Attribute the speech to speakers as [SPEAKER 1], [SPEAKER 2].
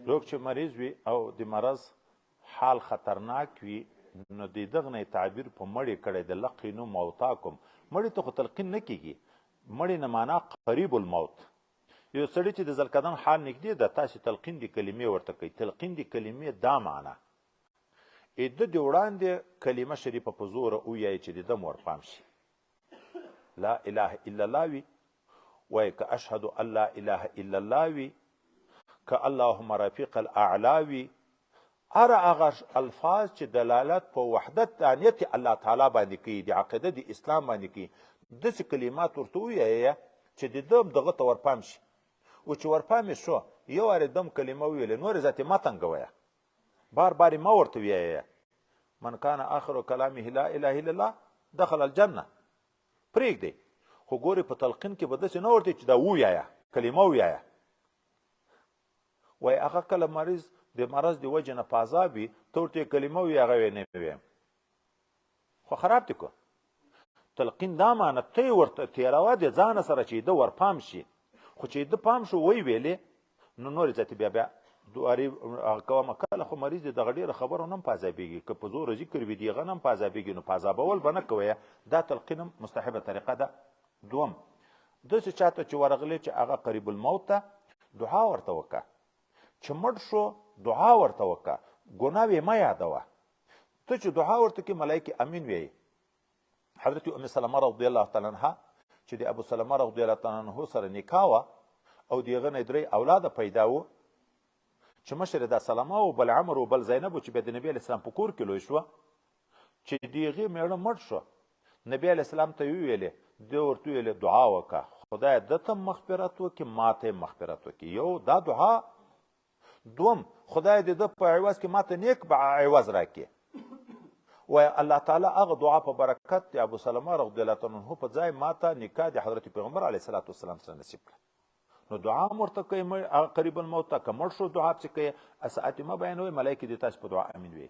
[SPEAKER 1] څوک چې مریض وي او د مرض حال خطرناک وي نو د دغه نه تعبیر په مړی کړی د لقینو موتاکم. مړی ته خو تلقین نه کیږي، مړی نه معنا قریب الموت. یو سړی چې د ذلکدن حال نږدې ده تاسې تلقین د کلمې ورته کوي. تلقین د کلمې دا معنا د د وړاندې کلمه شریفه په زوره ووایي چې د ده مور پام شي. لا اله الا الله وي وایي که اشهد ان لا اله الا الله وي که اللهم رفیق الاعلا وي. هر هغه الفاظ چې دلالت په وحدت دانیت الله تعالی باندې کوي، د عقیده د اسلام باندې کوي، داسې کلمات ورته ووایه چې د ده دغه ته ورپام شي. و چې ورپام یې شو یو وارې دم کلمه وویلې نورې ذاتې مه تنګویه، بار بار یې مه ورته ویایه. من کان آخر کلامه لا اله الا الله دخل الجنه. پرېږدئ خو ګورې په تلقین کې به داسې نه ورته چې دا وویایه کلمه وویایه. وایي هغه کله مریض د مرض د وجې نه په عذاب وي ته ورته کلمه ووایي هغه یې نه ویم خو خراب دې کړو. تلقین دا معنی ته یې ورته تېروه د ځانه سره چې ده ورپام شي، خو چې ده پام شو وی ویلې نو نورې ذاتې بیا دواري کومه کله خو مریض دغه ډېره خبرو نه هم په عذابېږي، که په زوره ذکر وي د هغه نه هم په عذابېږي، نو په عذابول به نه کوئ. دا تلقین هم مستحبه طریقه ده. دوم داسې چاته چې ورغلی چې هغه قریب الموت ته دعا ورته وکړه، چې مړ شو دعا ورته وکړه، ګناه یې مه یادوه. ته چې دعا ورته کې ملایکې امین ویي. حضرت ام سلمه رضی الله تعالی عنها چې د ابو سلمه رضی الله تعالی عنه سره نکاح وه او د هغه نه 3 اولاده پیدا وو، چې مشر دا سلمه و بل عمر و بل زینب و چې بیا د نبي علیه السلام په کور کې لوی شوه. چې د هغې میړه مړ شو نبي علیه السلام ته یې وویلې، ده ورته وویلې دعا وکړه خدای ده ته مغفرت وکړي ما ته یې مغفرت وکړي. یو دا دعا. دوم خدای د ده په عوض کې ما ته نیک عوض راکړي. وایي الله تعالی هغه دعا په برکت د ابو سلمه رضی الله تعالی عنه په ځای ما ته نکاح د حضرت پیغمبر علیه الصلاة والسلام سره نصیب کړه. نو دعا هم ورته کوي قریب الموت ته، که مړ شو دعا پسې کوي. ساعت مه بیانوئ، ملایکې دې تاسې په دعا امین وي.